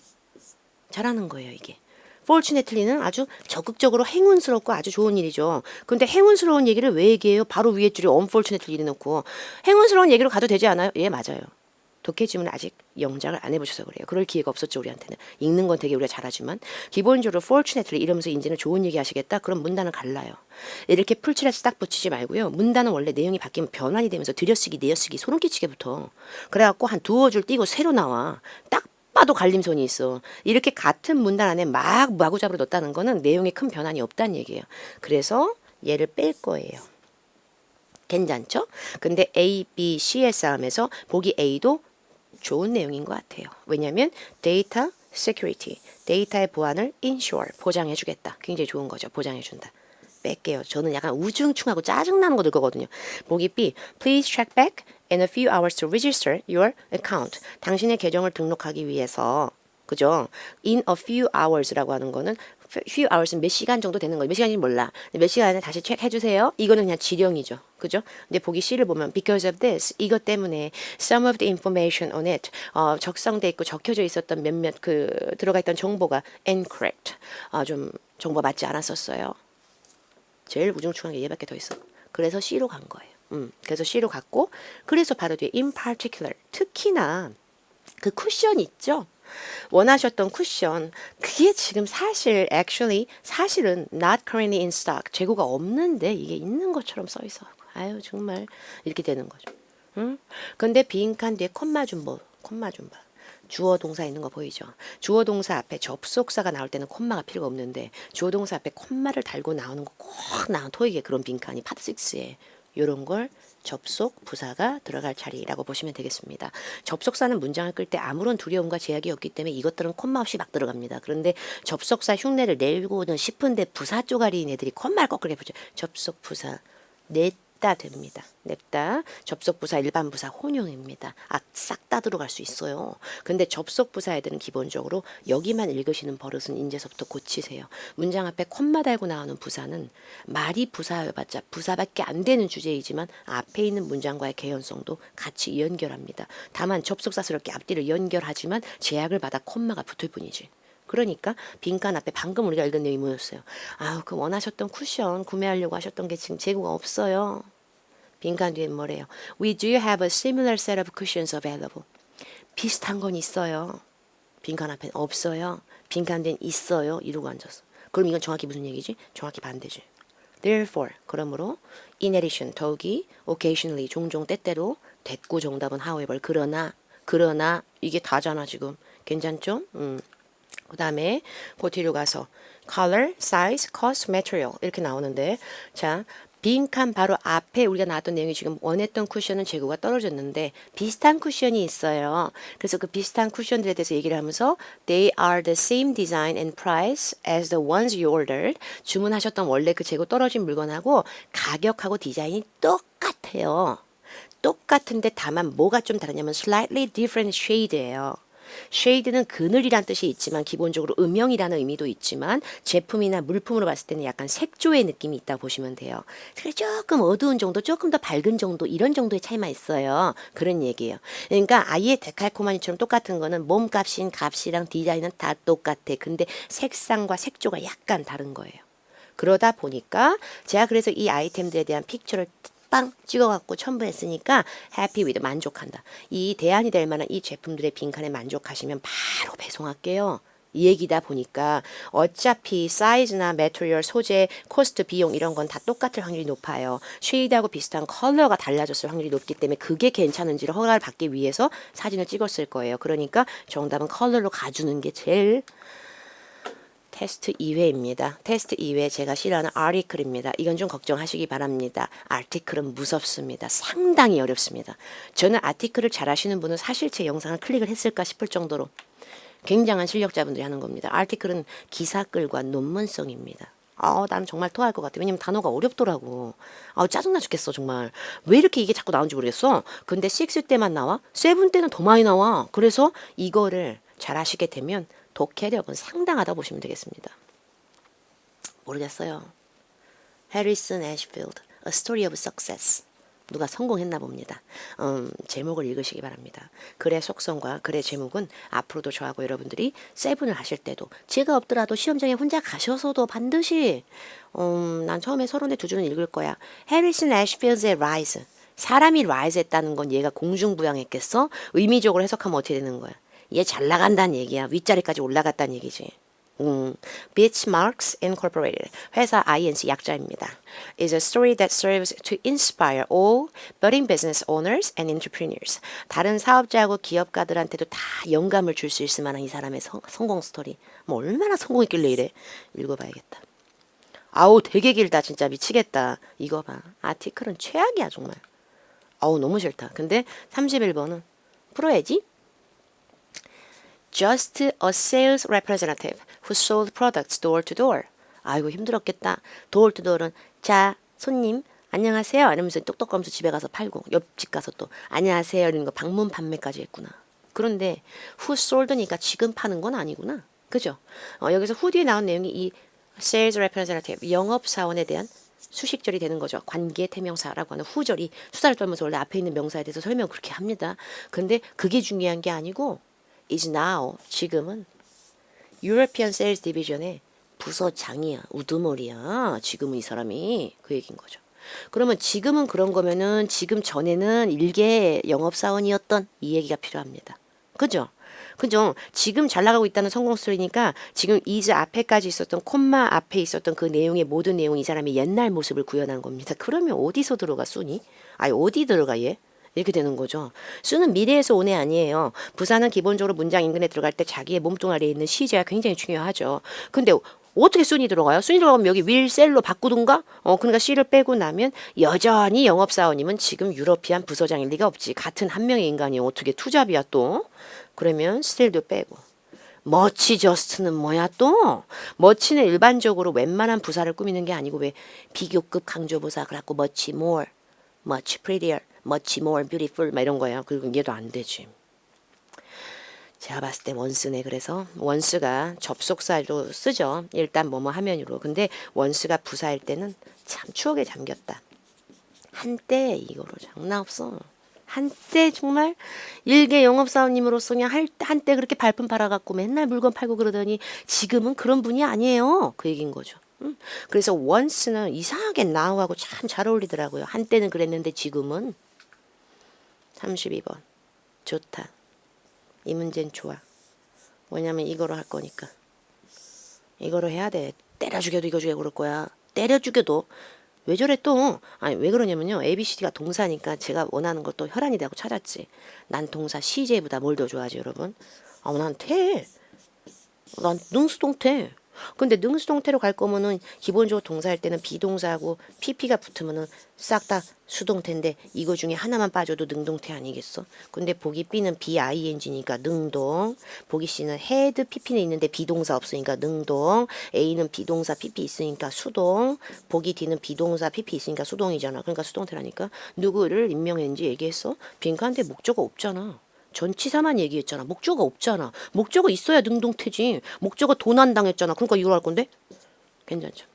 잘하는 거예요 이게. fortunately는 아주 적극적으로 행운스럽고 아주 좋은 일이죠. 근데 행운스러운 얘기를 왜 얘기해요? 바로 위에 줄에 unfortunately 넣고 행운스러운 얘기로 가도 되지 않아요? 예 맞아요. 독해지문 아직 영작을 안 해보셔서 그래요. 그럴 기회가 없었죠 우리한테는. 읽는 건 되게 우리가 잘하지만 기본적으로 fortunately 이러면서 이제는 좋은 얘기 하시겠다? 그럼 문단은 갈라요. 이렇게 풀칠해서 딱 붙이지 말고요. 문단은 원래 내용이 바뀌면 변환이 되면서 들여쓰기 내어쓰기 소름 끼치게 붙어. 그래갖고 한 두어 줄 띄고 새로 나와. 딱 봐도 갈림선이 있어. 이렇게 같은 문단 안에 막 마구잡이로 넣었다는 거는 내용에 큰 변환이 없다는 얘기예요. 그래서 얘를 뺄 거예요. 괜찮죠? 근데 A, B, C의 싸움에서 보기 A도 좋은 내용인 것 같아요. 왜냐하면 데이터 security, 데이터의 보안을 ensure, 보장해주겠다. 굉장히 좋은 거죠. 보장해준다. 뺄게요. 저는 약간 우중충하고 짜증나는 거 늘 거거든요. 보기 B. Please check back in a few hours to register your account. 당신의 계정을 등록하기 위해서 그죠? In a few hours라고 하는 거는 few hours는 몇 시간 정도 되는 거예요. 몇 시간인지 몰라. 몇 시간에 다시 체크해 주세요. 이거는 그냥 지령이죠. 그죠? 근데 보기 C를 보면 because of this 이것 때문에 some of the information on it 적성돼 있고 적혀져 있었던 몇몇 그 들어가 있던 정보가 incorrect 좀 정보 맞지 않았었어요. 제일 우중충한 게 얘밖에 더 있어. 그래서 C로 간 거예요. 그래서 C로 갔고 그래서 바로 뒤에 in particular 특히나 그 쿠션 있죠? 원하셨던 쿠션 그게 지금 사실은 not currently in stock 재고가 없는데 이게 있는 것처럼 써 있어. 아유 정말 이렇게 되는 거죠. 응? 근데 빈칸 뒤에 콤마 좀 봐. 주어 동사 있는 거 보이죠? 주어 동사 앞에 접속사가 나올 때는 콤마가 필요가 없는데 주어 동사 앞에 콤마를 달고 나오는 거 꼭 나온 토익의 그런 빈칸이 파트 6에 요런 걸 접속 부사가 들어갈 차례라고 보시면 되겠습니다. 접속사는 문장을 끌 때 아무런 두려움과 제약이 없기 때문에 이것들은 콤마 없이 막 들어갑니다. 그런데 접속사 흉내를 내고는 싶은데 부사 쪼가리인 애들이 콤마를 거꾸로 해보죠. 접속 부사 냈다 됩니다. 냅다 접속 부사 일반 부사 혼용입니다. 싹 다 들어갈 수 있어요. 근데 접속 부사 애들은 기본적으로 여기만 읽으시는 버릇은 이제서부터 고치세요. 문장 앞에 콤마 달고 나오는 부사는 말이 부사여봤자 부사밖에 안 되는 주제이지만 앞에 있는 문장과의 개연성도 같이 연결합니다. 다만 접속사스럽게 앞뒤를 연결하지만 제약을 받아 콤마가 붙을 뿐이지. 그러니까 빈칸 앞에 방금 우리가 읽은 내용이 뭐였어요? 아우 그 원하셨던 쿠션 구매하려고 하셨던 게 지금 재고가 없어요. 빈칸 뒤에 뭐래요? We do have a similar set of cushions available. 비슷한 건 있어요. 빈칸 앞에 없어요. 빈칸 뒤엔 있어요. 이러고 앉았어. 그럼 이건 정확히 무슨 얘기지? 정확히 반대지. Therefore, 그러므로 in addition, 더욱이 occasionally, 종종 때때로 됐고 정답은 however, 그러나 이게 다잖아 지금. 괜찮죠? 그 다음에 그 뒤로 가서 color, size, cost, material 이렇게 나오는데 자 빈칸 바로 앞에 우리가 나왔던 내용이 지금 원했던 쿠션은 재고가 떨어졌는데 비슷한 쿠션이 있어요. 그래서 그 비슷한 쿠션들에 대해서 얘기를 하면서 They are the same design and price as the ones you ordered. 주문하셨던 원래 그 재고 떨어진 물건하고 가격하고 디자인이 똑같아요. 똑같은데 다만 뭐가 좀 다르냐면 slightly different shade예요. shade는 그늘이란 뜻이 있지만 기본적으로 음영이라는 의미도 있지만 제품이나 물품으로 봤을 때는 약간 색조의 느낌이 있다고 보시면 돼요. 그래서 조금 어두운 정도, 조금 더 밝은 정도 이런 정도의 차이만 있어요. 그런 얘기예요. 그러니까 아예 데칼코마니처럼 똑같은 거는 값이랑 디자인은 다 똑같아. 근데 색상과 색조가 약간 다른 거예요. 그러다 보니까 제가 그래서 이 아이템들에 대한 픽처를 빵 찍어갖고 첨부했으니까 happy with 만족한다. 이 대안이 될 만한 이 제품들의 빈칸에 만족하시면 바로 배송할게요. 이 얘기다 보니까 어차피 사이즈나 매트리얼, 소재, 코스트, 비용 이런 건 다 똑같을 확률이 높아요. 쉐이드하고 비슷한 컬러가 달라졌을 확률이 높기 때문에 그게 괜찮은지를 허가를 받기 위해서 사진을 찍었을 거예요. 그러니까 정답은 컬러로 가주는 게 제일 테스트 2회입니다. 테스트 2회 제가 싫어하는 아티클입니다. 이건 좀 걱정하시기 바랍니다. 아티클은 무섭습니다. 상당히 어렵습니다. 저는 아티클을 잘 하시는 분은 사실 제 영상을 클릭을 했을까 싶을 정도로 굉장한 실력자분들이 하는 겁니다. 아티클은 기사글과 논문성입니다. 나는 정말 토할 것 같아. 왜냐면 단어가 어렵더라고. 짜증나 죽겠어, 정말. 왜 이렇게 이게 자꾸 나오는지 모르겠어. 근데 6 때만 나와? 7 때는 더 많이 나와. 그래서 이거를 잘 하시게 되면 독해력은 상당하다 보시면 되겠습니다. 모르겠어요. 해리슨 애쉬필드, A Story of Success. 누가 성공했나 봅니다. 제목을 읽으시기 바랍니다. 글의 속성과 글의 제목은 앞으로도 저하고 여러분들이 세븐을 하실 때도 제가 없더라도 시험장에 혼자 가셔서도 반드시 난 처음에 서론의 두 줄은 읽을 거야. 해리슨 애쉬필드의 Rise. 사람이 rise 했다는 건 얘가 공중부양했겠어? 의미적으로 해석하면 어떻게 되는 거야? 얘 잘 나간다는 얘기야. 윗자리까지 올라갔다는 얘기지. Bitmarks Incorporated, 회사 INC 약자입니다. is a story that serves to inspire all budding business owners and entrepreneurs. 다른 사업자하고 기업가들한테도 다 영감을 줄 수 있을 만한 이 사람의 성공 스토리. 뭐 얼마나 성공했길래 이래. 읽어봐야겠다. 되게 길다. 진짜 미치겠다. 이거 봐. 아티클은 최악이야 정말. 너무 싫다. 근데 31번은 풀어야지. Just a sales representative who sold products door to door. 아이고 힘들었겠다. 도어투도어는 자 손님 안녕하세요 이러면서 똑똑하면서 집에 가서 팔고 옆집 가서 또 안녕하세요 이런 거 방문 판매까지 했구나. 그런데 who sold니까 지금 파는 건 아니구나. 그죠? 여기서 who 뒤에 나온 내용이 이 sales representative 영업사원에 대한 수식절이 되는 거죠. 관계 태명사라고 하는 who절이 수사를 떨면서 원래 앞에 있는 명사에 대해서 설명 그렇게 합니다. 근데 그게 중요한 게 아니고 is now 지금은 European Sales Division의 부서장이야. 우두머리야. 지금은 이 사람이 그 얘기인 거죠. 그러면 지금은 그런 거면은 지금 전에는 일개 영업사원이었던 이 얘기가 필요합니다. 그죠? 그죠? 지금 잘 나가고 있다는 성공 스토리니까 지금 is 앞에까지 있었던 콤마 앞에 있었던 그 내용의 모든 내용이 이 사람의 옛날 모습을 구현한 겁니다. 그러면 어디서 들어가 순이? 아니 어디 들어가 얘? 이렇게 되는 거죠. 수는 미래에서 온 애 아니에요. 부사는 기본적으로 문장 인근에 들어갈 때 자기의 몸뚱아리에 있는 시제가 굉장히 중요하죠. 근데 어떻게 순이 들어가요? 순이 들어가면 여기 will sell로 바꾸든가? 그러니까 C를 빼고 나면 여전히 영업사원이면 지금 유러피안 부서장일 리가 없지. 같은 한 명의 인간이 어떻게 투잡이야 또? 그러면 still도 빼고. 머치 저스트는 뭐야 또? 머치는 일반적으로 웬만한 부사를 꾸미는 게 아니고 왜 비교급 강조부사 그래갖고 much more, much prettier, much more beautiful 막 이런 거예요. 그리고 얘도 안 되지. 제가 봤을 때 원스네. 그래서 원스가 접속사로 쓰죠. 일단 뭐뭐 하면으로. 근데 원스가 부사일 때는 참 추억에 잠겼다. 한때 이거로 장난 없어. 한때 정말 일개 영업사원님으로서 그냥 한때 그렇게 발품 팔아갖고 맨날 물건 팔고 그러더니 지금은 그런 분이 아니에요. 그 얘기인 거죠. 그래서 원스는 이상하게 now하고 참 잘 어울리더라고요. 한때는 그랬는데 지금은 32번 좋다. 이 문제는 좋아. 왜냐면 이거로 할 거니까. 이거로 해야 돼. 때려 죽여도 이거 죽여 그럴 거야. 때려 죽여도 왜 저래 또? 아니 왜 그러냐면요. ABCD가 동사니까 제가 원하는 것도 혈안이 되고 찾았지. 난 동사 CJ보다 뭘 더 좋아하지 여러분? 난 태. 난 능수동태. 근데 능수동태로 갈 거면은 기본적으로 동사할 때는 비동사하고 PP가 붙으면은 싹 다 수동태인데 이거 중에 하나만 빠져도 능동태 아니겠어? 근데 보기 B는 BING니까 능동, 보기 C는 had PP는 있는데 비동사 없으니까 능동, A는 비동사 PP 있으니까 수동, 보기 D는 비동사 PP 있으니까 수동이잖아. 그러니까 수동태라니까. 누구를 임명했는지 얘기했어? 빈칸데 목적어 없잖아. 전치사만 얘기했잖아. 목적어 없잖아. 목적어 있어야 능동태지. 목적어 도난당했잖아. 그러니까 이걸 할 건데? 괜찮죠?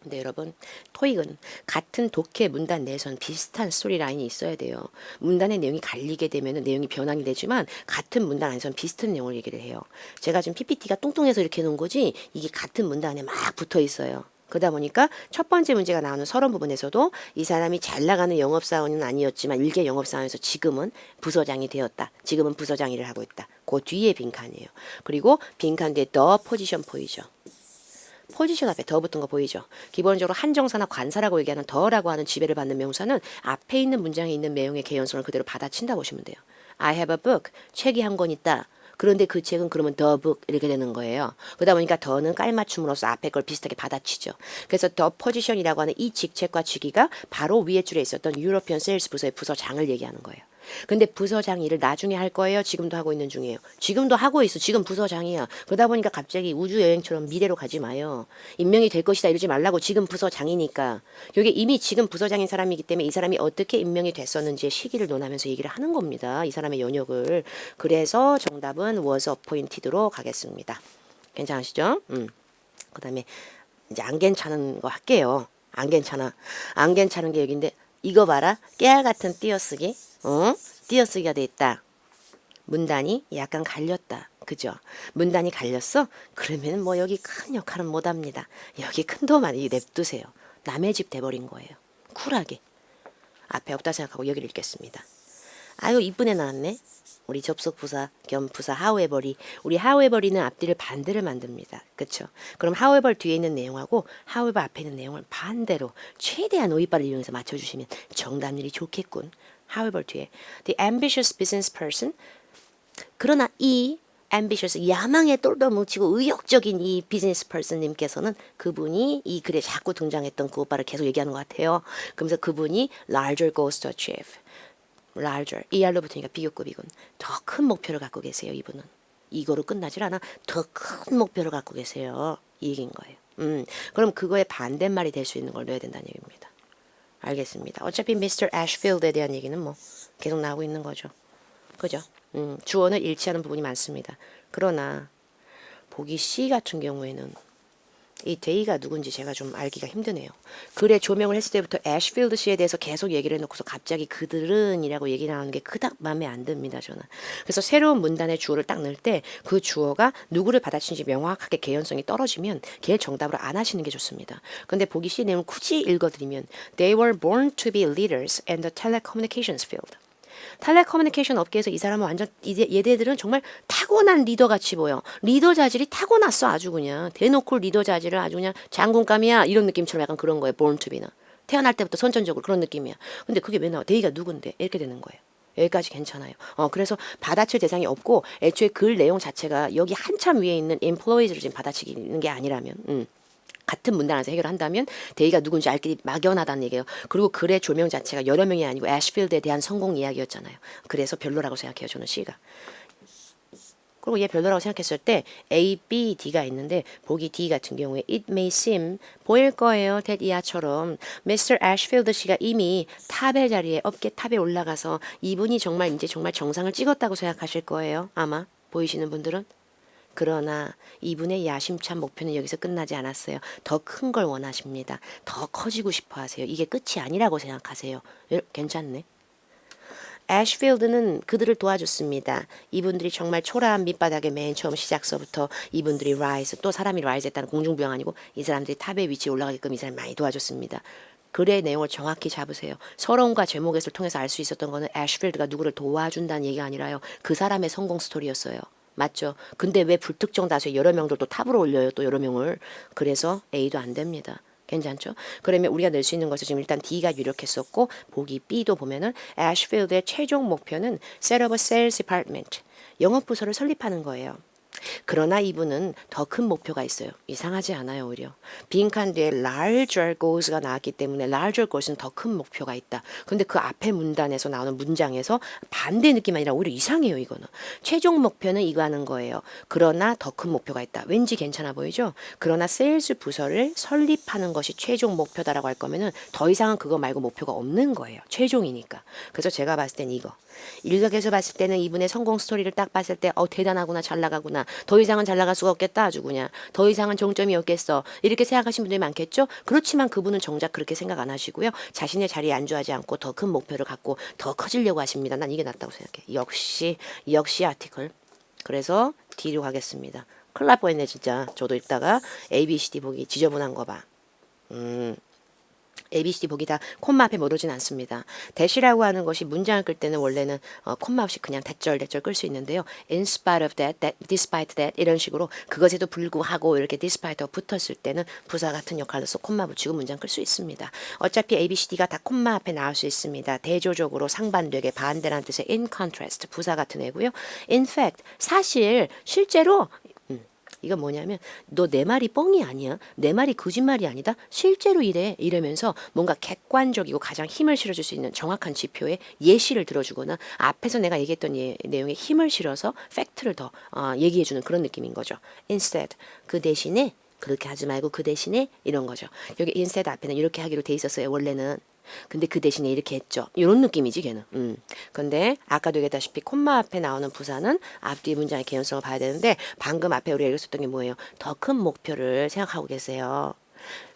근데 여러분 토익은 같은 독해 문단 내에선 비슷한 스토리 라인이 있어야 돼요. 문단의 내용이 갈리게 되면 내용이 변환이 되지만 같은 문단 안에선 비슷한 내용을 얘기를 해요. 제가 지금 PPT가 뚱뚱해서 이렇게 해놓은 거지 이게 같은 문단 안에 막 붙어 있어요. 그러다 보니까 첫 번째 문제가 나오는 서론 부분에서도 이 사람이 잘 나가는 영업사원은 아니었지만 일개 영업사원에서 지금은 부서장이 되었다. 지금은 부서장 일을 하고 있다. 그 뒤에 빈칸이에요. 그리고 빈칸 뒤에 더 포지션 보이죠. 포지션 앞에 더 붙은 거 보이죠. 기본적으로 한정사나 관사라고 얘기하는 더라고 하는 지배를 받는 명사는 앞에 있는 문장에 있는 내용의 개연성을 그대로 받아친다 보시면 돼요. I have a book. 책이 한 권 있다. 그런데 그 책은 그러면 the book 이렇게 되는 거예요. 그러다 보니까 더는 깔맞춤으로써 앞에 걸 비슷하게 받아치죠. 그래서 the position이라고 하는 이 직책과 직위가 바로 위에 줄에 있었던 유러피언 세일스 부서의 부서장을 얘기하는 거예요. 근데 부서장 일을 나중에 할 거예요? 지금도 하고 있는 중이에요. 지금도 하고 있어. 지금 부서장이야. 그러다 보니까 갑자기 우주 여행처럼 미래로 가지 마요. 임명이 될 것이다 이러지 말라고. 지금 부서장이니까. 이게 이미 지금 부서장인 사람이기 때문에 이 사람이 어떻게 임명이 됐었는지의 시기를 논하면서 얘기를 하는 겁니다. 이 사람의 연역을. 그래서 정답은 was appointed로 가겠습니다. 괜찮으시죠? 그 다음에 이제 안 괜찮은 거 할게요. 안 괜찮아. 안 괜찮은 게 여기인데 이거 봐라. 깨알 같은 띄어쓰기. 띄어쓰기가 돼 있다. 문단이 약간 갈렸다. 그죠? 문단이 갈렸어? 그러면 뭐 여기 큰 역할은 못합니다. 여기 큰 도움 아니 냅두세요. 남의 집 돼버린 거예요. 쿨하게. 앞에 없다 생각하고 여기를 읽겠습니다. 아유 이쁜애 나왔네. 우리 접속 부사 겸 부사 however이 우리 however이는 앞뒤를 반대를 만듭니다. 그렇죠? 그럼 however 뒤에 있는 내용하고 however 앞에 있는 내용을 반대로 최대한 오이발을 이용해서 맞춰주시면 정답률이 좋겠군. however 뒤에 the ambitious business person 그러나 이 ambitious 야망에 똘똘 뭉치고 의욕적인 이 비즈니스 퍼슨님께서는 그분이 이 글에 자꾸 등장했던 그 오빠를 계속 얘기하는 것 같아요. 그러면서 그분이 larger goals to achieve larger ER로 붙으니까 비교급이군. 더 큰 목표를 갖고 계세요. 이분은 이거로 끝나질 않아. 더 큰 목표를 갖고 계세요. 이 얘기인 거예요. 그럼 그거에 반대말이 될 수 있는 걸 넣어야 된다는 얘기입니다. 알겠습니다. 어차피 Mr. Ashfield에 대한 얘기는 뭐 계속 나오고 있는 거죠. 그죠? 주어는 일치하는 부분이 많습니다. 그러나 보기 C 같은 경우에는 이 데이가 누군지 제가 좀 알기가 힘드네요. 글에 조명을 했을 때부터 애쉬필드 씨에 대해서 계속 얘기를 해놓고서 갑자기 그들은 이라고 얘기 나오는 게 그닥 마음에 안 듭니다, 저는. 그래서 새로운 문단의 주어를 딱 넣을 때 그 주어가 누구를 받아치는지 명확하게 개연성이 떨어지면 걔 정답으로 안 하시는 게 좋습니다. 근데 보기 C 내용 굳이 읽어드리면 They were born to be leaders in the telecommunications field. 텔레커뮤니케이션 업계에서 이 사람은 완전 얘네들은 정말 타고난 리더 같이 보여. 리더 자질이 타고났어 아주 그냥. 대놓고 리더 자질을 아주 그냥 장군감이야 이런 느낌처럼 약간 그런 거예요. born to be는. 태어날 때부터 선천적으로 그런 느낌이야. 근데 그게 왜 나와? 데이가 누군데? 이렇게 되는 거예요. 여기까지 괜찮아요. 그래서 받아칠 대상이 없고 애초에 글 내용 자체가 여기 한참 위에 있는 employees를 지금 받아치는 게 아니라면 같은 문단 안에서 해결한다면 데이가 누군지 알기 막연하다는 얘기예요. 그리고 글의 조명 자체가 여러 명이 아니고 애쉬필드에 대한 성공 이야기였잖아요. 그래서 별로라고 생각해요. 저는 C가. 그리고 얘 별로라고 생각했을 때 A, B, D가 있는데 보기 D 같은 경우에 It may seem 보일 거예요. that 이하처럼 Mr. Ashfield 씨가 이미 탑의 자리에 업계 탑에 올라가서 이분이 정말 이제 정말 정상을 찍었다고 생각하실 거예요. 아마 보이시는 분들은. 그러나 이분의 야심찬 목표는 여기서 끝나지 않았어요. 더 큰 걸 원하십니다. 더 커지고 싶어 하세요. 이게 끝이 아니라고 생각하세요. 괜찮네. 애쉬필드는 그들을 도와줬습니다. 이분들이 정말 초라한 밑바닥에 맨 처음 시작서부터 이분들이 라이즈, 또 사람이 라이즈 했다는 공중부양 아니고 이 사람들이 탑의 위치에 올라가게끔 이 사람이 많이 도와줬습니다. 글의 내용을 정확히 잡으세요. 서론과 제목에서 통해서 알 수 있었던 거는 애쉬필드가 누구를 도와준다는 얘기가 아니라요. 그 사람의 성공 스토리였어요. 맞죠? 근데 왜 불특정 다수의 여러 명들 또 탑으로 올려요? 또 여러 명을. 그래서 A도 안 됩니다. 괜찮죠? 그러면 우리가 낼 수 있는 것은 지금 일단 D가 유력했었고 보기 B도 보면은 애쉬필드의 최종 목표는 set up a sales department. 영업부서를 설립하는 거예요. 그러나 이분은 더 큰 목표가 있어요. 이상하지 않아요, 오히려. 빈칸 뒤에 larger goals가 나왔기 때문에 larger goals는 더 큰 목표가 있다. 근데 그 앞에 문단에서 나오는 문장에서 반대 느낌 아니라 오히려 이상해요, 이거는. 최종 목표는 이거 하는 거예요. 그러나 더 큰 목표가 있다. 왠지 괜찮아 보이죠? 그러나 세일즈 부서를 설립하는 것이 최종 목표다라고 할 거면은 더 이상은 그거 말고 목표가 없는 거예요. 최종이니까. 그래서 제가 봤을 땐 이거. 일각에서 봤을 때는 이분의 성공 스토리를 딱 봤을 때 대단하구나 잘 나가구나 더 이상은 잘 나갈 수가 없겠다 아주 그냥 더 이상은 정점이 없겠어 이렇게 생각하시는 분들이 많겠죠. 그렇지만 그분은 정작 그렇게 생각 안 하시고요. 자신의 자리에 안주하지 않고 더 큰 목표를 갖고 더 커지려고 하십니다. 난 이게 낫다고 생각해. 역시 아티클. 그래서 D로 가겠습니다. 큰일 날 뻔했네 진짜. 저도 읽다가 A, B, C, D 보기 지저분한 거 봐. A, B, C, D 보기 다 콤마 앞에 못 오진 않습니다. 대시라고 하는 것이 문장을 끌 때는 원래는 콤마 없이 그냥 대절 끌 수 있는데요. In spite of that, despite that 이런 식으로 그것에도 불구하고 이렇게 despite가 붙었을 때는 부사 같은 역할로서 콤마 붙이고 문장 끌 수 있습니다. 어차피 A, B, C, D가 다 콤마 앞에 나올 수 있습니다. 대조적으로 상반되게 반대라는 뜻의 in contrast 부사 같은 애고요. In fact 사실 실제로 이건 뭐냐면 너 내 말이 뻥이 아니야. 내 말이 거짓말이 아니다. 실제로 이래. 이러면서 뭔가 객관적이고 가장 힘을 실어줄 수 있는 정확한 지표의 예시를 들어주거나 앞에서 내가 얘기했던 내용에 힘을 실어서 팩트를 더 얘기해주는 그런 느낌인 거죠. Instead 그 대신에 그렇게 하지 말고 그 대신에 이런 거죠. 여기 instead 앞에는 이렇게 하기로 돼 있었어요. 원래는. 근데 그 대신에 이렇게 했죠. 이런 느낌이지 걔는. 근데 아까도 얘기했다시피 콤마 앞에 나오는 부사는 앞뒤 문장의 개연성을 봐야 되는데 방금 앞에 우리가 읽었던 게 뭐예요? 더 큰 목표를 생각하고 계세요.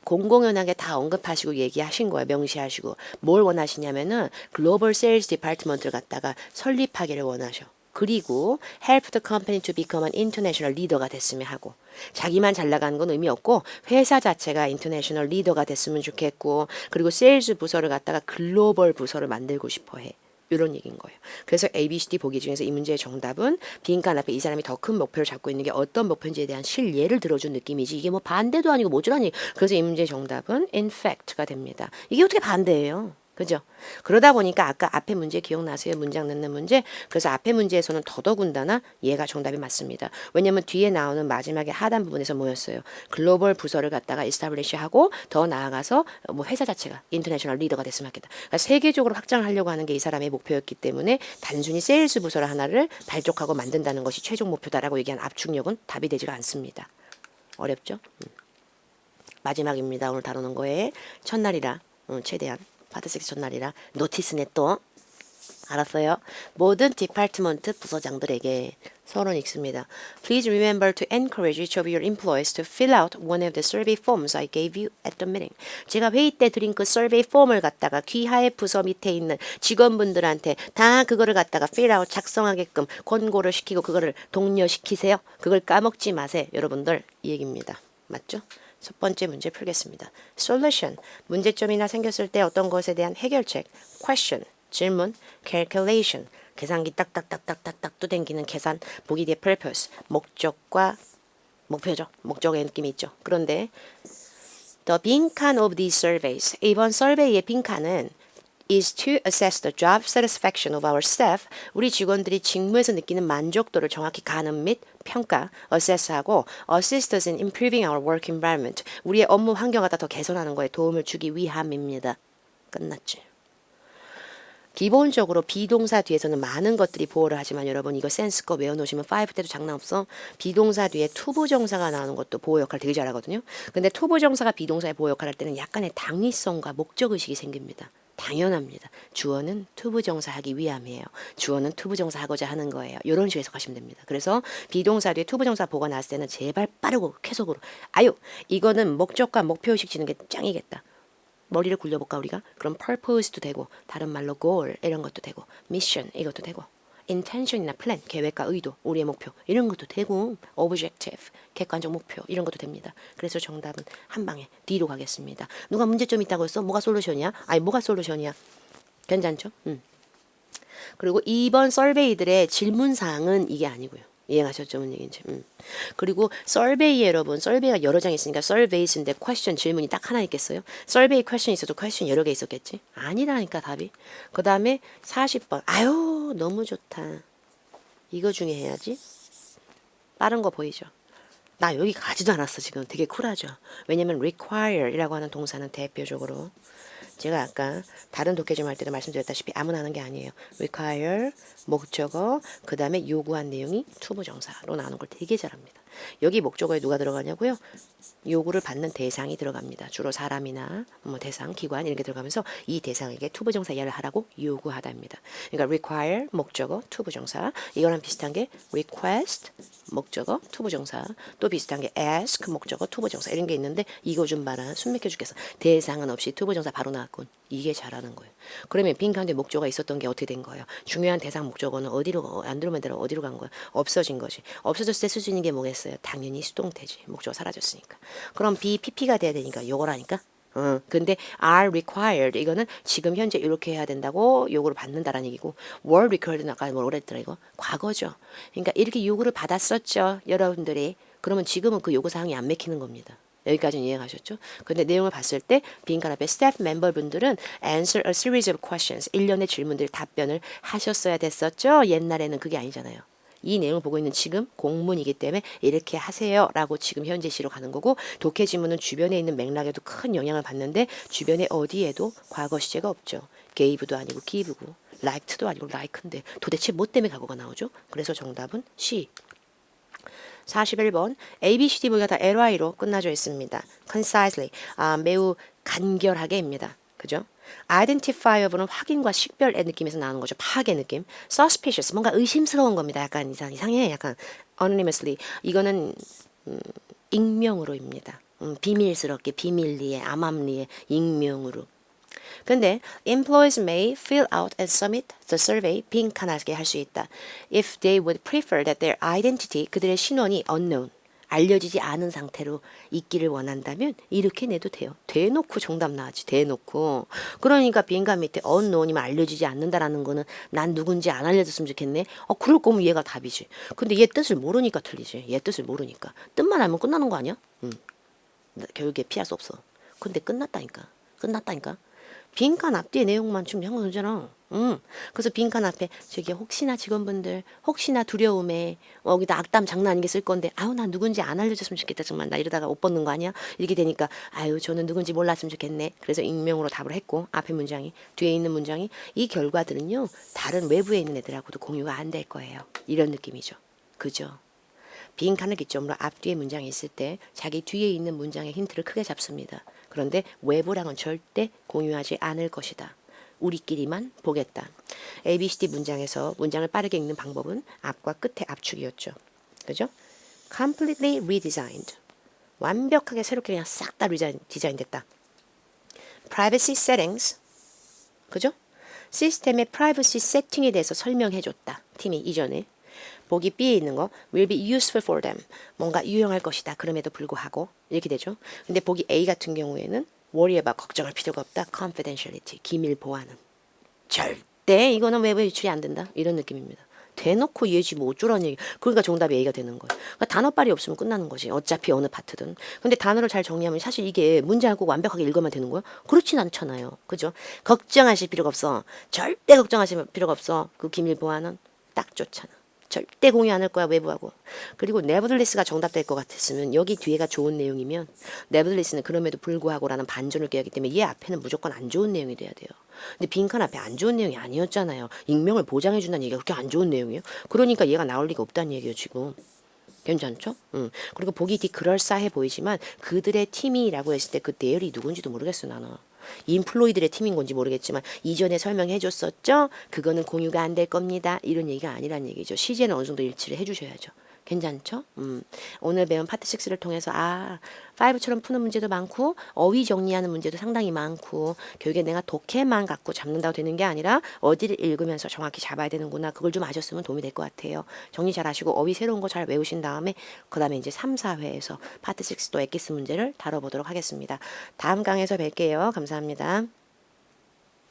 공공연하게 다 언급하시고 얘기하신 거예요. 명시하시고. 뭘 원하시냐면은 글로벌 세일즈 디파트먼트를 갖다가 설립하기를 원하셔. 그리고 help the company to become an international leader가 됐으면 하고 자기만 잘 나가는 건 의미 없고 회사 자체가 인터내셔널 리더가 됐으면 좋겠고 그리고 세일즈 부서를 갖다가 글로벌 부서를 만들고 싶어 해. 이런 얘기인 거예요. 그래서 A, B, C, D 보기 중에서 이 문제의 정답은 빈칸 앞에 이 사람이 더 큰 목표를 잡고 있는 게 어떤 목표인지에 대한 실예를 들어준 느낌이지 이게 뭐 반대도 아니고 모질하니 그래서 이 문제의 정답은 in fact가 됩니다. 이게 어떻게 반대예요? 그죠? 그러다 보니까 아까 앞에 문제 기억나세요? 문장 넣는 문제. 그래서 앞에 문제에서는 더더군다나 얘가 정답이 맞습니다. 왜냐면 뒤에 나오는 마지막에 하단 부분에서 뭐였어요? 글로벌 부서를 갖다가 establish하고 더 나아가서 뭐 회사 자체가 인터내셔널 리더가 됐으면 하겠다. 그러니까 세계적으로 확장을 하려고 하는 게 이 사람의 목표였기 때문에 단순히 세일즈 부서를 하나를 발족하고 만든다는 것이 최종 목표다라고 얘기한 압축력은 답이 되지가 않습니다. 어렵죠? 마지막입니다. 오늘 다루는 거에 첫날이라 최대한 파트 6 첫날이라 노티스네 또 알았어요. 모든 디파트먼트 부서장들에게 서론 읽습니다. Please remember to encourage each of your employees to fill out one of the survey forms I gave you at the meeting. 제가 회의 때 드린 그 survey 폼을 갖다가 귀하의 부서 밑에 있는 직원분들한테 다 그거를 갖다가 fill out 작성하게끔 권고를 시키고 그거를 독려시키세요. 그걸 까먹지 마세요. 여러분들 이 얘기입니다. 맞죠? 첫 번째 문제 풀겠습니다. Solution, 문제점이나 생겼을 때 어떤 것에 대한 해결책. Question, 질문. Calculation, 계산기 딱딱딱딱딱딱 뚜댕기는 계산. 보기 뒤에 purpose, 목적과 목표죠. 목적의 느낌이 있죠. 그런데 The 빈칸 of these surveys, 이번 서베이의 빈칸은 is to assess the job satisfaction of our staff. 우리 직원들이 직무에서 느끼는 만족도를 정확히 가늠 및 평가, assess하고 assist us in improving our work environment. 우리의 업무 환경을 더 개선하는 거에 도움을 주기 위함입니다. 끝났지. 기본적으로 비동사 뒤에서는 많은 것들이 보호를 하지만 여러분 이거 센스껏 외워놓으시면 5 때도 장난 없어. 비동사 뒤에 투부정사가 나오는 것도 보호 역할 되게 잘하거든요. 근데 투부정사가 비동사의 보호 역할을 할 때는 약간의 당위성과 목적의식이 생깁니다. 당연합니다. 주어는 투부정사 하기 위함이에요. 주어는 투부정사 하고자 하는 거예요. 이런 식으로 해석하시면 됩니다. 그래서 비동사 뒤에 투부정사 보호가 나왔을 때는 제발 빠르고 쾌속으로 아유 이거는 목적과 목표의식 지는 게 짱이겠다. 머리를 굴려볼까 우리가? 그럼 purpose도 되고 다른 말로 goal 이런 것도 되고 mission 이것도 되고 intention이나 plan 계획과 의도 우리의 목표 이런 것도 되고 objective 객관적 목표 이런 것도 됩니다. 그래서 정답은 한 방에 D로 가겠습니다. 누가 문제점 있다고 했어? 뭐가 솔루션이야? 아니 뭐가 솔루션이야? 괜찮죠? 그리고 2번 설베이들의 질문사항은 이게 아니고요. 이해가셨죠? 뭔 얘기인지. 그리고 설베이 여러분, 설베이가 여러 장 있으니까 설베이스인데 퀘스천 질문이 딱 하나 있겠어요? 설베이 퀘스천 있어도 퀘스천 여러 개 있었겠지? 아니라니까 답이. 그 다음에 40번. 아유 너무 좋다. 이거 중에 해야지. 빠른 거 보이죠? 나 여기 가지도 않았어 지금. 되게 쿨하죠? 왜냐면 require이라고 하는 동사는 대표적으로 제가 아까 다른 독해점 할 때도 말씀드렸다시피 아무나 하는 게 아니에요. require, 목적어, 그 다음에 요구한 내용이 투부정사로 나오는 걸 되게 잘합니다. 여기 목적어에 누가 들어가냐고요? 요구를 받는 대상이 들어갑니다. 주로 사람이나 뭐 대상, 기관 이렇게 들어가면서 이 대상에게 투부정사 이해를 하라고 요구하다입니다. 그러니까 require, 목적어, 투부정사. 이거랑 비슷한 게 request, 목적어, 투부정사. 또 비슷한 게 ask, 목적어, 투부정사 이런 게 있는데 이거 좀 봐라. 숨 막혀 죽겠어. 대상은 없이 투부정사 바로 나왔군. 이게 잘하는 거예요. 그러면 빈칸에 목적어가 있었던 게 어떻게 된 거예요? 중요한 대상 목적어는 어디로 안드로메다로 어디로 간 거야? 없어진 거지. 없어졌을 때 쓸 수 있는 게 뭐겠어요? 당연히 수동태지. 목적어 사라졌으니까. 그럼 be pp가 돼야 되니까 요거라니까. 근데 are required 이거는 지금 현재 이렇게 해야 된다고 요구를 받는다라는 얘기고 were required는 아까 뭐라 그랬더라 이거 과거죠. 그러니까 이렇게 요구를 받았었죠 여러분들이. 그러면 지금은 그 요구 사항이 안 맥히는 겁니다. 여기까지는 이해가셨죠? 근데 내용을 봤을 때 빈칸 앞에 스태프 멤버분들은 answer a series of questions 일련의 질문들 답변을 하셨어야 됐었죠. 옛날에는 그게 아니잖아요. 이 내용을 보고 있는 지금 공문이기 때문에 이렇게 하세요 라고 지금 현재 시로 가는 거고 독해 지문은 주변에 있는 맥락에도 큰 영향을 받는데 주변에 어디에도 과거 시제가 없죠. gave도 아니고 give고 liked도 아니고 like인데 도대체 뭐 때문에 과거가 나오죠? 그래서 정답은 C. 41번 A, B, C, D 보기가 다 ly로 끝나져 있습니다. concisely 매우 간결하게입니다. 그죠? identifier는 확인과 식별의 느낌에서 나오는 거죠. 파악의 느낌. suspicious 뭔가 의심스러운 겁니다. 약간 이상해. 약간 anonymously 이거는 익명으로입니다. 비밀스럽게 비밀리에 암암리에 익명으로. 근데 employees may fill out and submit the survey 빈칸하게 할 수 있다. If they would prefer that their identity 그들의 신원이 unknown 알려지지 않은 상태로 있기를 원한다면 이렇게 내도 돼요. 대놓고 정답 나왔지. 대놓고. 그러니까 빈칸 밑에 unknown이면 알려지지 않는다라는 거는 난 누군지 안 알려줬으면 좋겠네. 그럴 거면 얘가 답이지. 근데 얘 뜻을 모르니까 틀리지. 얘 뜻을 모르니까. 뜻만 알면 끝나는 거 아니야? 결국에 피할 수 없어. 근데 끝났다니까. 끝났다니까. 빈칸 앞뒤의 내용만 좀 한 거잖아. 그래서 빈칸 앞에 저기 혹시나 직원분들 혹시나 두려움에 여기다 악담 장난 아니게 쓸 건데 아우 나 누군지 안 알려줬으면 좋겠다 정말 나 이러다가 옷 벗는 거 아니야? 이렇게 되니까 아유 저는 누군지 몰랐으면 좋겠네. 그래서 익명으로 답을 했고 앞에 문장이 뒤에 있는 문장이 이 결과들은요 다른 외부에 있는 애들하고도 공유가 안 될 거예요. 이런 느낌이죠. 그죠? 빈칸을 기점으로 앞뒤에 문장이 있을 때 자기 뒤에 있는 문장의 힌트를 크게 잡습니다. 그런데 외부랑은 절대 공유하지 않을 것이다. 우리끼리만 보겠다. ABCD 문장에서 문장을 빠르게 읽는 방법은 앞과 끝의 압축이었죠. 그죠? Completely redesigned. 완벽하게 새롭게 그냥 싹 다 디자인됐다. Privacy settings. 그죠? 시스템의 privacy 세팅에 대해서 설명해줬다. 팀이 이전에. 보기 B에 있는 거 will be useful for them. 뭔가 유용할 것이다. 그럼에도 불구하고 이렇게 되죠. 근데 보기 A 같은 경우에는 worry about 걱정할 필요가 없다. confidentiality. 기밀 보안은. 절대 이거는 외부에 유출이 안 된다. 이런 느낌입니다. 대놓고 얘지 뭐 어쩌라는 얘기. 그러니까 정답이 A가 되는 거예요. 그러니까 단어빨이 없으면 끝나는 거지. 어차피 어느 파트든. 근데 단어를 잘 정리하면 사실 이게 문장을 꼭 완벽하게 읽으면 되는 거야? 그렇진 않잖아요. 그죠? 걱정하실 필요가 없어. 절대 걱정하실 필요가 없어. 그 기밀 보안은 딱 좋잖아. 절대 공유 안 할 거야 외부하고. 그리고 nevertheless가 정답될 것 같았으면 여기 뒤에가 좋은 내용이면 nevertheless는 그럼에도 불구하고라는 반전을 껴야하기 때문에 얘 앞에는 무조건 안 좋은 내용이 돼야 돼요. 근데 빈칸 앞에 안 좋은 내용이 아니었잖아요. 익명을 보장해 준다는 얘기가 그렇게 안 좋은 내용이에요? 그러니까 얘가 나올 리가 없다는 얘기예요 지금. 괜찮죠? 그리고 보기 뒤 그럴싸해 보이지만 그들의 팀이라고 했을 때 그 대열이 누군지도 모르겠어 나는. 인플로이들의 팀인 건지 모르겠지만 이전에 설명해 줬었죠. 그거는 공유가 안 될 겁니다. 이런 얘기가 아니란 얘기죠. 시제는 어느 정도 일치를 해 주셔야죠. 괜찮죠? 오늘 배운 파트 6를 통해서 5처럼 푸는 문제도 많고 어휘 정리하는 문제도 상당히 많고 결국에 내가 독해만 갖고 잡는다고 되는 게 아니라 어디를 읽으면서 정확히 잡아야 되는구나. 그걸 좀 아셨으면 도움이 될 것 같아요. 정리 잘 하시고 어휘 새로운 거 잘 외우신 다음에 그 다음에 이제 3, 4회에서 파트 6또 엑기스 문제를 다뤄보도록 하겠습니다. 다음 강에서 뵐게요. 감사합니다.